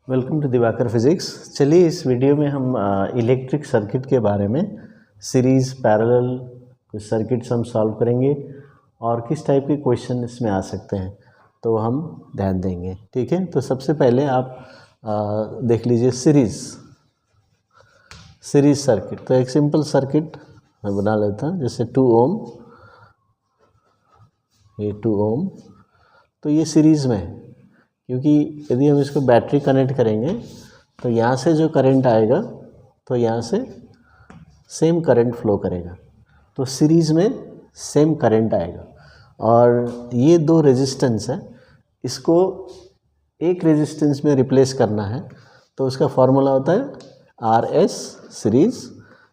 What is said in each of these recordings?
Welcome to Diwakar physics. चलिए इस video में हम इलेक्ट्रिक सर्किट के बारे में सीरीज़ पैरेलल कुछ सर्किट्स हम सॉल्व करेंगे और किस टाइप के क्वेश्चन इसमें आ सकते हैं तो हम ध्यान देंगे। ठीक है, तो सबसे पहले आप देख लीजिए सीरीज सर्किट। तो एक सिंपल सर्किट मैं बना लेता हूँ, जैसे 2 ओम, ये 2 ओम, तो ये सीरीज़ में है क्योंकि यदि हम इसको बैटरी कनेक्ट करेंगे तो यहाँ से जो करंट आएगा तो यहाँ से सेम करंट फ्लो करेगा, तो सीरीज़ में सेम करंट आएगा। और ये दो रेजिस्टेंस है, इसको एक रेजिस्टेंस में रिप्लेस करना है तो उसका फॉर्मूला होता है RS सीरीज़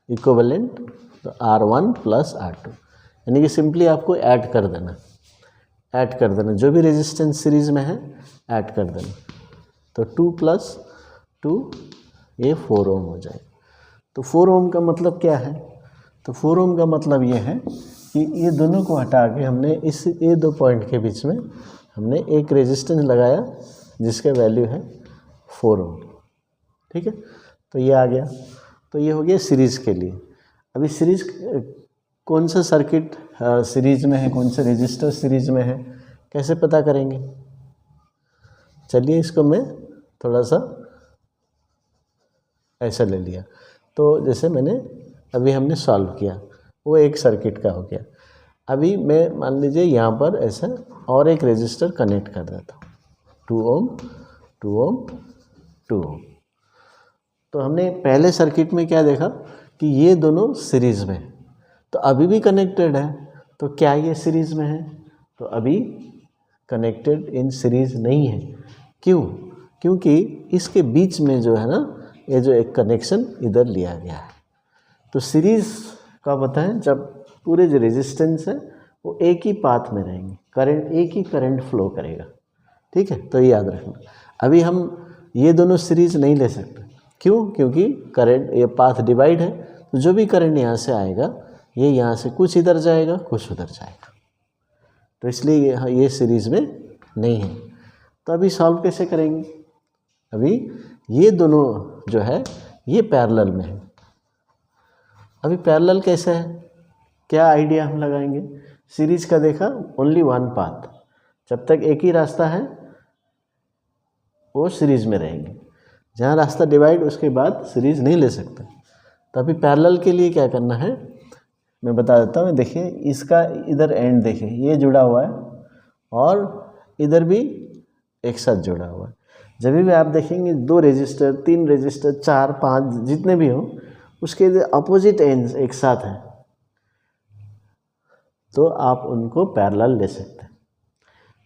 इक्विवेलेंट तो R1 प्लस R2, यानी कि सिंपली आपको ऐड कर देना जो भी रेजिस्टेंस सीरीज़ में है ऐड कर देना। तो 2 + 2 ये 4 ओम हो जाएगा। तो 4 ओम का मतलब क्या है? तो 4 ओम का मतलब ये है कि ये दोनों को हटा के हमने ये दो पॉइंट के बीच में हमने एक रेजिस्टेंस लगाया जिसका वैल्यू है 4 ओम। ठीक है, तो ये आ गया। तो ये हो गया सीरीज़ के लिए। अभी सीरीज़ कौन सा सर्किट सीरीज़ में है, कौन सा रेजिस्टर सीरीज़ में है, कैसे पता करेंगे? चलिए इसको मैं थोड़ा सा ऐसा ले लिया। तो जैसे अभी हमने सॉल्व किया वो एक सर्किट का हो गया। अभी मैं मान लीजिए यहाँ पर ऐसा और एक रेजिस्टर कनेक्ट कर देता हूँ, 2 ओम 2 ओम 2 ओम। तो हमने पहले सर्किट में क्या देखा कि ये दोनों सीरीज़ में, तो अभी भी कनेक्टेड है। तो क्या ये सीरीज़ में है? तो अभी कनेक्टेड इन सीरीज़ नहीं है। क्यों? क्योंकि इसके बीच में जो है ना, ये जो एक कनेक्शन इधर लिया गया है। तो सीरीज़ का बताएं जब पूरे जो रेजिस्टेंस है वो एक ही पाथ में रहेंगे, करंट एक ही करंट फ्लो करेगा। ठीक है, तो ये याद रखना। अभी हम ये दोनों सीरीज़ नहीं ले सकते। क्यों? क्योंकि करंट ये पाथ डिवाइड है, तो जो भी करंट यहाँ से आएगा ये यहाँ से कुछ इधर जाएगा कुछ उधर जाएगा, तो इसलिए ये सीरीज़ में नहीं है। तो अभी सॉल्व कैसे करेंगे? अभी ये दोनों जो है ये पैरेलल में है। अभी पैरेलल कैसे है, क्या आइडिया हम लगाएंगे? सीरीज़ का देखा ओनली वन पाथ, जब तक एक ही रास्ता है वो सीरीज़ में रहेंगे। जहाँ रास्ता डिवाइड उसके बाद सीरीज़ नहीं ले सकते। तो अभी पैरेलल के लिए क्या करना है मैं बता देता हूँ। देखिए इसका इधर एंड देखिए ये जुड़ा हुआ है और इधर भी एक साथ जुड़ा हुआ है। जब भी आप देखेंगे 2 रेजिस्टर 3 रेजिस्टर 4 5 जितने भी हो उसके अपोजिट एंड्स एक साथ हैं तो आप उनको पैरेलल ले सकते हैं।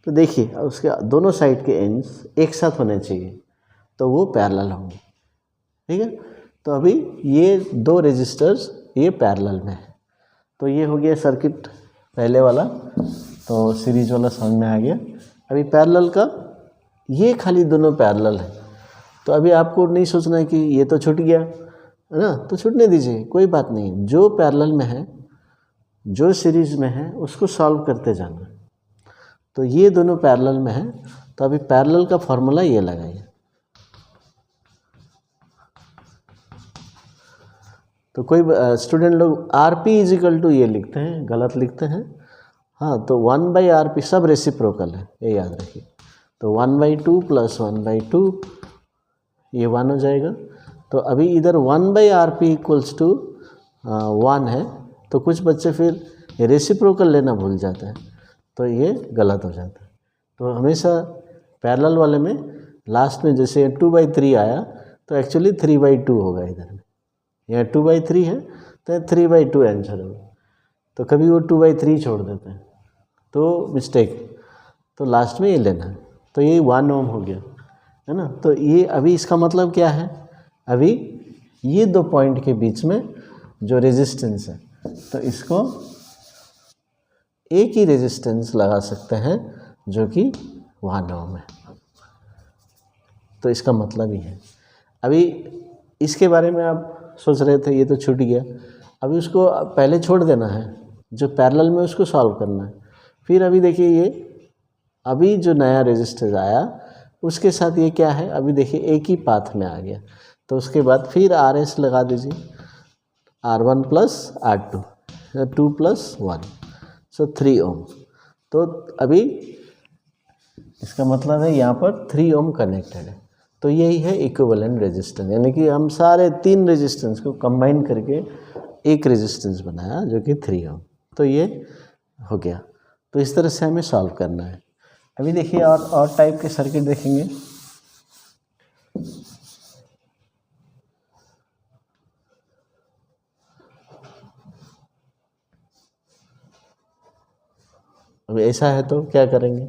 तो देखिए उसके दोनों साइड के एंड्स एक साथ होने चाहिए तो वो पैरेलल होंगे। ठीक है, तो अभी ये 2 रेजिस्टर्स ये पैरेलल में है। तो ये हो गया सर्किट पहले वाला, तो सीरीज वाला समझ में आ गया। अभी पैरेलल का ये खाली दोनों पैरेलल है, तो अभी आपको नहीं सोचना है कि ये तो छूट गया है ना, तो छूटने दीजिए, कोई बात नहीं। जो पैरेलल में है जो सीरीज़ में है उसको सॉल्व करते जाना। तो ये दोनों पैरेलल में है, तो अभी पैरेलल का फॉर्मूला ये लगाइए। तो कोई स्टूडेंट लोग RP = ये लिखते हैं, गलत लिखते हैं। हाँ, तो 1/RP सब रेसिप्रोकल है, ये याद रखिए। तो 1/2 + 1/2 ये 1 हो जाएगा। तो अभी इधर 1/RP = 1 है, तो कुछ बच्चे फिर रेसिप्रोकल लेना भूल जाते हैं, तो ये गलत हो जाता है। तो हमेशा पैरेलल वाले में लास्ट में जैसे 2/3 आया तो एक्चुअली 3/2 होगा। इधर में यहाँ 2/3 है तो 3/2 आंसर होगा। तो कभी वो 2/3 छोड़ देते हैं तो मिस्टेक, तो लास्ट में ये लेना है। तो ये 1 ओम हो गया है ना। तो ये अभी इसका मतलब क्या है, अभी ये 2 पॉइंट के बीच में जो रेजिस्टेंस है तो इसको एक ही रेजिस्टेंस लगा सकते हैं जो कि 1 ओम है। तो इसका मतलब ही है। अभी इसके बारे में आप सोच रहे थे ये तो छूट गया, अभी उसको पहले छोड़ देना है, जो पैरेलल में उसको सॉल्व करना है। फिर अभी देखिए ये अभी जो नया रेजिस्टर आया उसके साथ ये क्या है, अभी देखिए एक ही पाथ में आ गया, तो उसके बाद फिर RS लगा दीजिए, R1 प्लस R2, 2 प्लस 1, सो 3 ओम। तो अभी इसका मतलब है यहाँ पर 3 ओम कनेक्टेड है, तो यही है इक्विवेलेंट रेजिस्टेंस, यानी कि हम सारे 3 रेजिस्टेंस को कंबाइन करके एक रेजिस्टेंस बनाया जो कि 3 ओम। तो ये हो गया। तो इस तरह से हमें सॉल्व करना है। अभी देखिए और टाइप के सर्किट देखेंगे। अभी ऐसा है तो क्या करेंगे,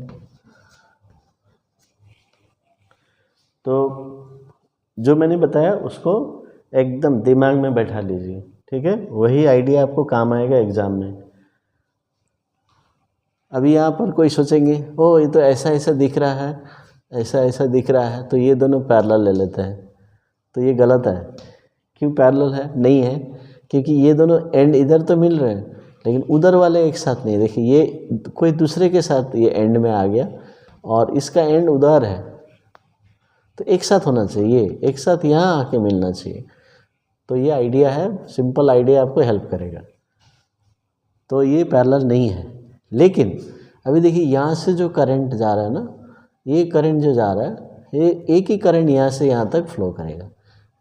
तो जो मैंने बताया उसको एकदम दिमाग में बैठा लीजिए, ठीक है, वही आइडिया आपको काम आएगा एग्जाम में। अभी यहाँ पर कोई सोचेंगे ओ ये तो ऐसा ऐसा दिख रहा है, ऐसा ऐसा दिख रहा है, तो ये दोनों पैरेलल ले लेते हैं, तो ये गलत है। क्यों पैरेलल है? नहीं है, क्योंकि ये दोनों एंड इधर तो मिल रहे हैं, लेकिन उधर वाले एक साथ नहीं। देखिए ये कोई दूसरे के साथ ये एंड में आ गया और इसका एंड उधर है, तो एक साथ होना चाहिए, एक साथ यहाँ आके मिलना चाहिए। तो ये आइडिया है, सिंपल आइडिया आपको हेल्प करेगा। तो ये पैरेलल नहीं है। लेकिन अभी देखिए यहाँ से जो करंट जा रहा है ना, ये करंट जो जा रहा है, ये एक ही करंट यहाँ से यहाँ तक फ्लो करेगा।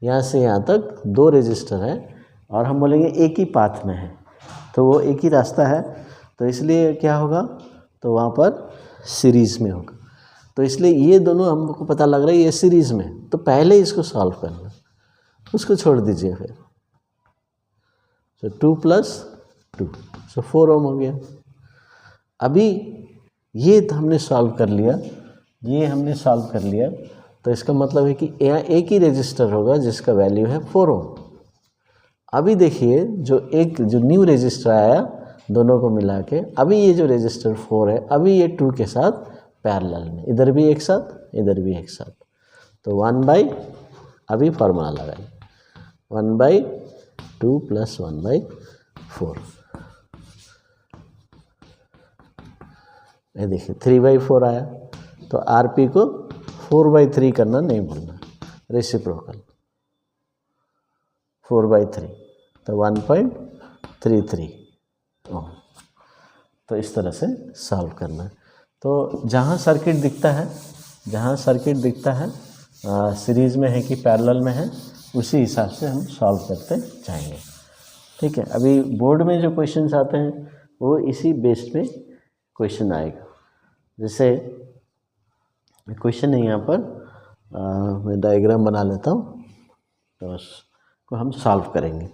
यहाँ से यहाँ तक 2 रेजिस्टर है और हम बोलेंगे एक ही पाथ में है, तो वो एक ही रास्ता है, तो इसलिए क्या होगा, तो वहाँ पर सीरीज़ में होगा। तो इसलिए ये दोनों हमको पता लग रहा है ये सीरीज़ में, तो पहले इसको सॉल्व करना, उसको छोड़ दीजिए फिर। सो 2 प्लस 2, सो 4 ओम हो गया। अभी ये तो हमने सॉल्व कर लिया, ये हमने सॉल्व कर लिया, तो इसका मतलब है कि यहाँ एक ही रेजिस्टर होगा जिसका वैल्यू है 4 ओम। अभी देखिए जो न्यू रेजिस्टर आया दोनों को मिला के, अभी ये जो रेजिस्टर 4 है, अभी ये 2 के साथ पैरेलल में, इधर भी एक साथ इधर भी एक साथ, तो 1/, अभी फार्मूला लगाए 1/2 प्लस 1/4। ये देखिए 3/4 आया, तो RP को 4/3 करना नहीं भूलना, रेसिप्रोकल 4/3, तो 1.33 ओम। तो इस तरह से सॉल्व करना है। तो जहाँ सर्किट दिखता है सीरीज़ में है कि पैरेलल में है, उसी हिसाब से हम सॉल्व करते जाएंगे, ठीक है। अभी बोर्ड में जो क्वेश्चंस आते हैं वो इसी बेस्ड पे क्वेश्चन आएगा। जैसे क्वेश्चन है यहाँ पर, मैं डायग्राम बना लेता हूँ, तो उसको हम सॉल्व करेंगे।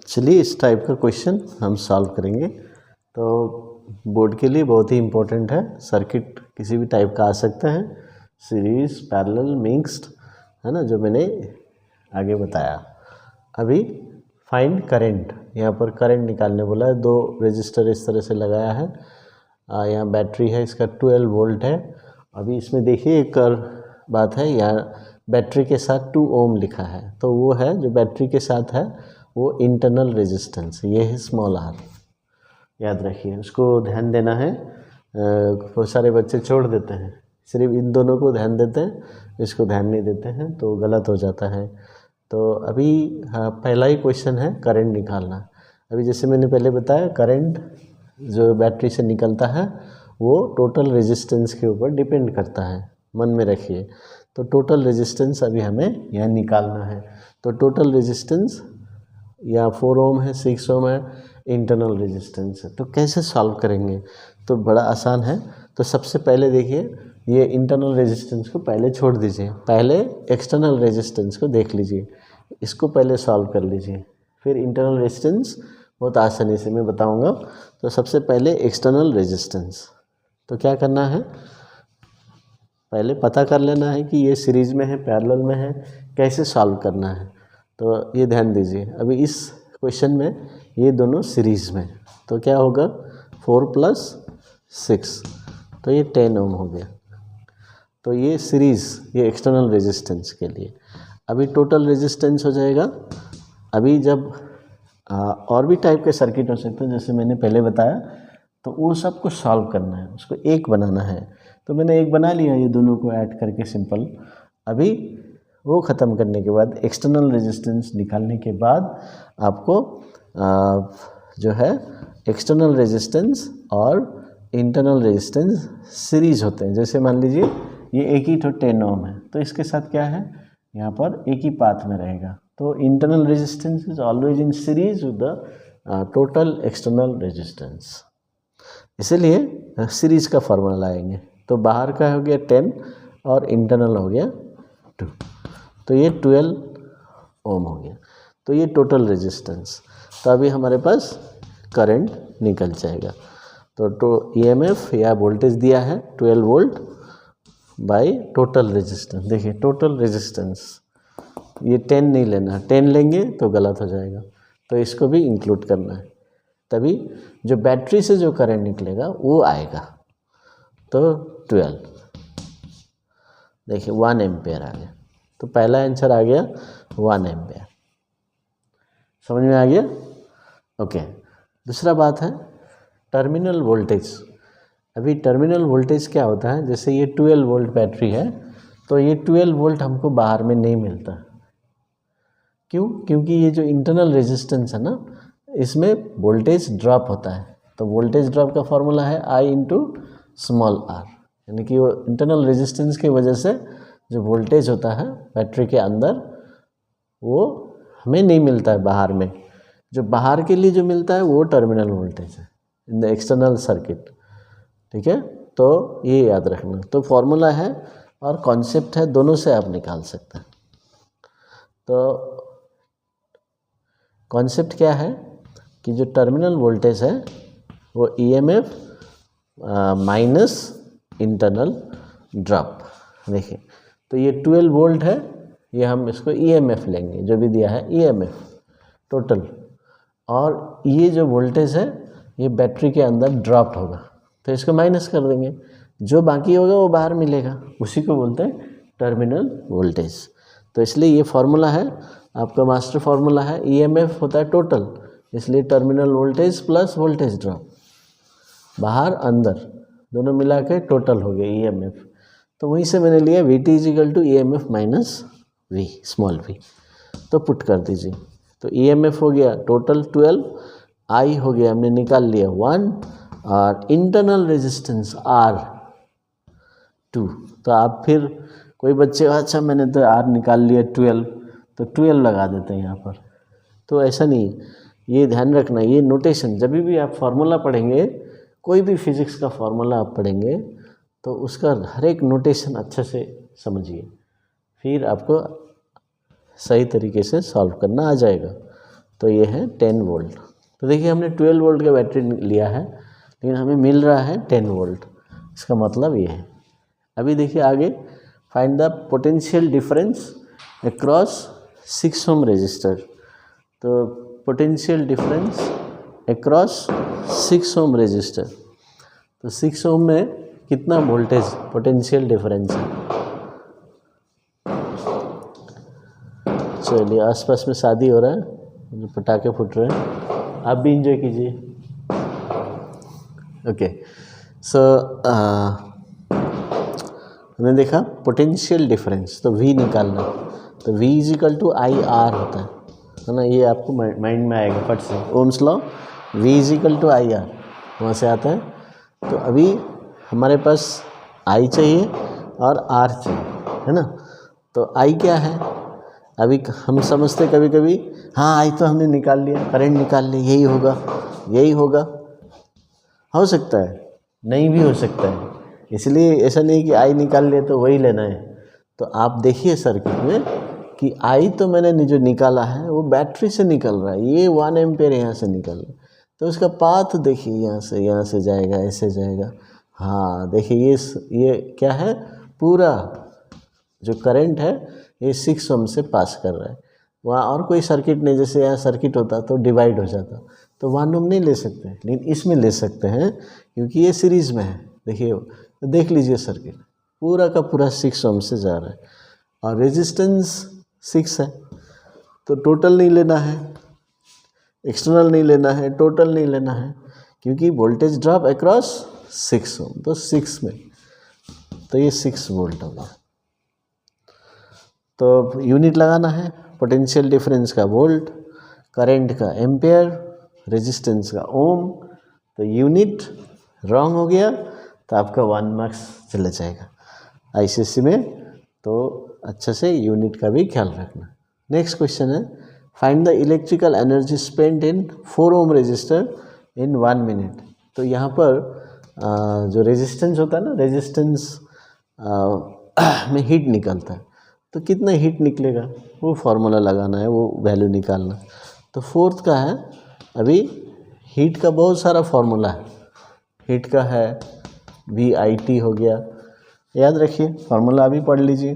चलिए इस टाइप का क्वेश्चन हम सॉल्व करेंगे। तो बोर्ड के लिए बहुत ही इम्पोर्टेंट है। सर्किट किसी भी टाइप का आ सकता है, सीरीज, पैरेलल, मिक्स्ड, है ना, जो मैंने आगे बताया। अभी फाइंड करंट, यहाँ पर करंट निकालने बोला है। 2 रजिस्टर इस तरह से लगाया है, यहाँ बैटरी है, इसका 12 वोल्ट है। अभी इसमें देखिए एक और बात है, यहाँ बैटरी के साथ 2 ओम लिखा है, तो वो है जो बैटरी के साथ है वो इंटरनल रेजिस्टेंस, ये है स्मॉल r, याद रखिए, उसको ध्यान देना है। बहुत सारे बच्चे छोड़ देते हैं, सिर्फ इन दोनों को ध्यान देते हैं, इसको ध्यान नहीं देते हैं, तो गलत हो जाता है। तो अभी पहला ही क्वेश्चन है करंट निकालना। अभी जैसे मैंने पहले बताया, करंट जो बैटरी से निकलता है वो टोटल रेजिस्टेंस के ऊपर डिपेंड करता है, मन में रखिए। तो टोटल रेजिस्टेंस अभी हमें यहाँ निकालना है। तो टोटल रेजिस्टेंस या 4 ओम है, 6 ओम है, इंटरनल रेजिस्टेंस है। तो कैसे सॉल्व करेंगे? तो बड़ा आसान है। तो सबसे पहले देखिए, ये इंटरनल रेजिस्टेंस को पहले छोड़ दीजिए, पहले एक्सटर्नल रेजिस्टेंस को देख लीजिए, इसको पहले सॉल्व कर लीजिए, फिर इंटरनल रेजिस्टेंस बहुत आसानी से मैं बताऊंगा। तो सबसे पहले एक्सटर्नल रेजिस्टेंस, तो क्या करना है, पहले पता कर लेना है कि ये सीरीज में है, पैरेलल में है, कैसे सॉल्व करना है। तो ये ध्यान दीजिए, अभी इस क्वेश्चन में ये दोनों सीरीज़ में, तो क्या होगा 4 + 6, तो ये 10 ओम हो गया। तो ये सीरीज़, ये एक्सटर्नल रेजिस्टेंस के लिए। अभी टोटल रेजिस्टेंस हो जाएगा। अभी जब और भी टाइप के सर्किट हो सकते हैं, जैसे मैंने पहले बताया, तो वो सब को सॉल्व करना है, उसको एक बनाना है। तो मैंने एक बना लिया ये दोनों को ऐड करके सिंपल। अभी वो ख़त्म करने के बाद एक्सटर्नल रेजिस्टेंस निकालने के बाद आपको जो है एक्सटर्नल रेजिस्टेंस और इंटरनल रेजिस्टेंस सीरीज होते हैं। जैसे मान लीजिए ये एक ही तो 10 ओम है, तो इसके साथ क्या है, यहाँ पर एक ही पाथ में रहेगा। तो internal resistance is always in series with the total external resistance, इसीलिए सीरीज का फॉर्मूला लाएंगे। तो बाहर का हो गया 10 और इंटरनल हो गया 2, तो ये 12 ओम हो गया। तो ये टोटल रेजिस्टेंस। तो अभी हमारे पास करंट निकल जाएगा। तो ईएमएफ या वोल्टेज दिया है 12 वोल्ट बाय टोटल रेजिस्टेंस। देखिए टोटल रेजिस्टेंस, ये 10 नहीं लेना, 10 लेंगे तो गलत हो जाएगा, तो इसको भी इंक्लूड करना है, तभी जो बैटरी से जो करंट निकलेगा वो आएगा। तो 12, देखिए 1 एम्पेयर आ गया। तो पहला आंसर आ गया 1 एम्पेयर। समझ में आ गया? ओके। दूसरा बात है टर्मिनल वोल्टेज। अभी टर्मिनल वोल्टेज क्या होता है, जैसे ये 12 वोल्ट बैटरी है, तो ये 12 वोल्ट हमको बाहर में नहीं मिलता। क्यों? क्योंकि ये जो इंटरनल रेजिस्टेंस है ना, इसमें वोल्टेज ड्रॉप होता है। तो वोल्टेज ड्रॉप का फॉर्मूला है I इंटू स्मॉल r, यानी कि वो इंटरनल रेजिस्टेंस की वजह से जो वोल्टेज होता है बैटरी के अंदर वो हमें नहीं मिलता है बाहर में। जो बाहर के लिए जो मिलता है वो टर्मिनल वोल्टेज है इन द एक्सटर्नल सर्किट। ठीक है, तो ये याद रखना। तो फॉर्मूला है और कॉन्सेप्ट है, दोनों से आप निकाल सकते हैं। तो कॉन्सेप्ट क्या है कि जो टर्मिनल वोल्टेज है वो ईएमएफ माइनस इंटरनल ड्रॉप। देखिए तो ये 12 वोल्ट है, ये हम इसको ईएमएफ लेंगे, जो भी दिया है ईएमएफ टोटल, और ये जो वोल्टेज है ये बैटरी के अंदर ड्रॉप होगा, तो इसको माइनस कर देंगे, जो बाकी होगा वो बाहर मिलेगा, उसी को बोलते हैं टर्मिनल वोल्टेज। तो इसलिए ये फार्मूला है आपका, मास्टर फार्मूला है। ईएमएफ होता है टोटल, इसलिए terminal voltage plus voltage drop, बाहर अंदर दोनों मिला के टोटल हो गया ईएमएफ। तो वहीं से मैंने लिया VT is equal to EMF minus V small v। तो पुट कर दीजिए, तो EMF हो गया टोटल 12, I हो गया हमने निकाल लिया 1, और इंटरनल रेजिस्टेंस R 2। तो आप फिर कोई बच्चे अच्छा मैंने तो R निकाल लिया 12, तो 12 लगा देते हैं यहाँ पर। तो ऐसा नहीं, ये ध्यान रखना, ये नोटेशन जब भी आप फार्मूला पढ़ेंगे, कोई भी फिज़िक्स का फार्मूला आप पढ़ेंगे तो उसका हर एक नोटेशन अच्छे से समझिए, फिर आपको सही तरीके से सॉल्व करना आ जाएगा। तो ये है 10 वोल्ट। तो देखिए हमने 12 वोल्ट का बैटरी लिया है, लेकिन हमें मिल रहा है 10 वोल्ट, इसका मतलब ये है। अभी देखिए आगे, find the potential difference across 6 ohm resistor. तो potential difference across 6 ohm resistor, तो 6 ओम में कितना वोल्टेज पोटेंशियल डिफरेंस है। चलिए आसपास में शादी हो रहा है, जो पटाखे फूट रहे हैं, आप भी इंजॉय कीजिए। ओके, सो हमने देखा पोटेंशियल डिफरेंस, तो V निकालना, तो V इजिकल टू IR होता है ना, ये आपको माइंड में आएगा फट से, Ohm's law, V is equal to IR वहाँ से आता है। तो अभी हमारे पास I चाहिए और R चाहिए, है ना। तो I क्या है, अभी हम समझते कभी कभी, हाँ I तो हमने निकाल लिया, करंट निकाल लिया, यही होगा यही होगा, हो सकता है नहीं भी हो सकता है, इसलिए ऐसा नहीं कि I निकाल लिया तो वही लेना है। तो आप देखिए सर्किट में कि I तो मैंने जो निकाला है वो बैटरी से निकल रहा है, ये 1 एम्पेयर यहाँ से निकल रहा है, तो उसका पाथ देखिए, यहाँ से जाएगा, ऐसे जाएगा। हाँ देखिए ये क्या है, पूरा जो करंट है ये 6 ओम से पास कर रहा है। वहाँ और कोई सर्किट नहीं, जैसे यहाँ सर्किट होता तो डिवाइड हो जाता, तो 1 ओम नहीं ले सकते, लेकिन इसमें ले सकते हैं क्योंकि ये सीरीज़ में है। देखिए तो देख लीजिए सर्किट पूरा का पूरा 6 ओम से जा रहा है, और रेजिस्टेंस 6 है, तो टोटल नहीं लेना है, एक्सटर्नल नहीं लेना है, टोटल नहीं लेना है, क्योंकि वोल्टेज ड्रॉप अक्रॉस 6 ओम, तो 6 में, तो ये 6 वोल्ट हो गया। तो यूनिट लगाना है, पोटेंशियल डिफरेंस का वोल्ट, करंट का एम्पेयर, रेजिस्टेंस का ओम, तो यूनिट रॉन्ग हो गया तो आपका 1 मार्क्स चला जाएगा आईसीएससी में। तो अच्छे से यूनिट का भी ख्याल रखना। नेक्स्ट क्वेश्चन है, find the electrical energy spent in 4 ohm resistor in 1 minute. तो यहाँ पर जो रेजिस्टेंस होता है ना, रेजिस्टेंस में हीट निकलता है, तो कितना हीट निकलेगा वो फार्मूला लगाना है, वो वैल्यू निकालना। तो फोर्थ का है, अभी हीट का बहुत सारा फार्मूला है। हीट का है VIT हो गया, याद रखिए फार्मूला अभी पढ़ लीजिए।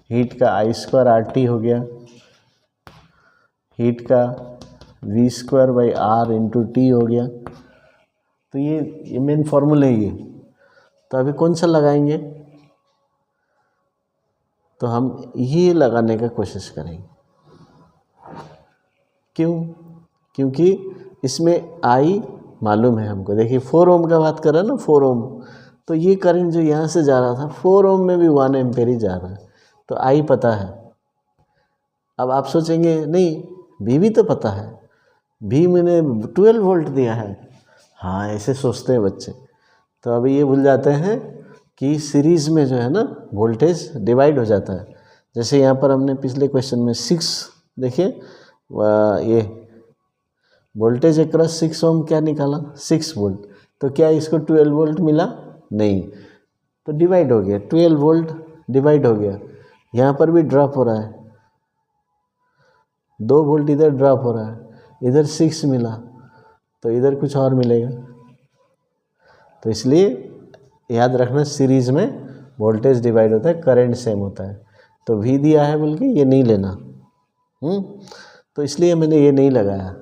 हीट का I²RT हो गया, हीट का V²/R × T हो गया। तो ये मेन फार्मूला है ये। तो अभी कौन सा लगाएंगे, तो हम ये लगाने का कोशिश करेंगे। क्यों? क्योंकि इसमें I मालूम है हमको। देखिए 4 ओम का बात कर रहा है ना, 4 ओम, तो ये करंट जो यहाँ से जा रहा था 4 ओम में भी 1 एम्पेयर ही जा रहा है, तो I पता है। अब आप सोचेंगे नहीं V भी तो पता है, V मैंने 12 वोल्ट दिया है। हाँ, ऐसे सोचते हैं बच्चे। तो अभी ये भूल जाते हैं कि सीरीज़ में जो है ना वोल्टेज डिवाइड हो जाता है। जैसे यहाँ पर हमने पिछले क्वेश्चन में 6 देखिए, ये वोल्टेज अक्रॉस 6 ओम क्या निकाला, 6 वोल्ट। तो क्या इसको 12 वोल्ट मिला? नहीं, तो डिवाइड हो गया, 12 वोल्ट डिवाइड हो गया। यहाँ पर भी ड्रॉप हो रहा है, 2 वोल्ट इधर ड्रॉप हो रहा है, इधर 6 मिला, तो इधर कुछ और मिलेगा। तो इसलिए याद रखना, सीरीज़ में वोल्टेज डिवाइड होता है, करंट सेम होता है। तो V दिया है बोल के ये नहीं लेना, तो इसलिए मैंने ये नहीं लगाया।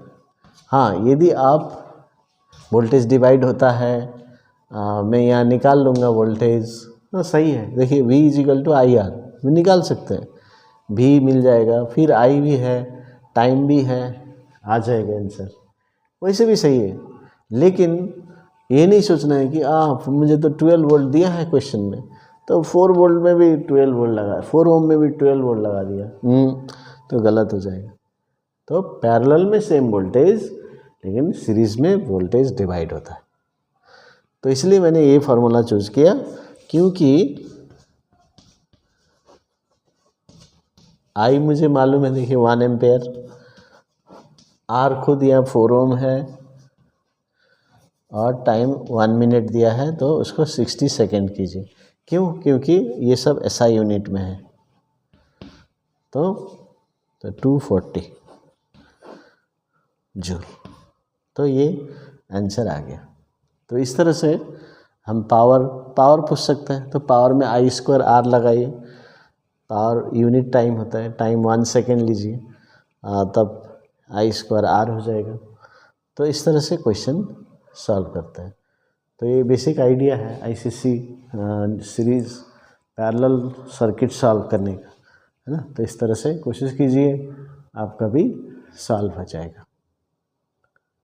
हाँ, यदि आप वोल्टेज डिवाइड होता है, मैं यहाँ निकाल लूँगा वोल्टेज, तो सही है। देखिए V = IR भी निकाल सकते हैं, V मिल जाएगा, फिर I भी है, टाइम भी है, आ जाएगा आंसर। वैसे भी सही है, लेकिन ये नहीं सोचना है कि मुझे तो 12 वोल्ट दिया है क्वेश्चन में, तो 4 वोल्ट में भी 12 वोल्ट लगा, 4 ओम में भी 12 वोल्ट लगा दिया, तो गलत हो जाएगा। तो पैरेलल में सेम वोल्टेज, लेकिन सीरीज़ में वोल्टेज डिवाइड होता है। तो इसलिए मैंने ये फार्मूला चूज़ किया, क्योंकि I मुझे मालूम है, देखिए 1 एम्पेयर, R खुद यहाँ 4 ओम है, और टाइम 1 मिनट दिया है, तो उसको 60 सेकेंड कीजिए। क्यों? क्योंकि ये सब SI यूनिट में है। तो 240 जूल, तो ये आंसर आ गया। तो इस तरह से हम पावर पूछ सकते हैं, तो पावर में I²R लगाइए, पावर यूनिट टाइम होता है, टाइम 1 सेकेंड लीजिए, तब I²R हो जाएगा। तो इस तरह से क्वेश्चन सॉल्व करते हैं। तो ये बेसिक आइडिया है ICSC series parallel circuit solve करने का, है ना। तो इस तरह से कोशिश कीजिए, आपका भी सॉल्व हो जाएगा।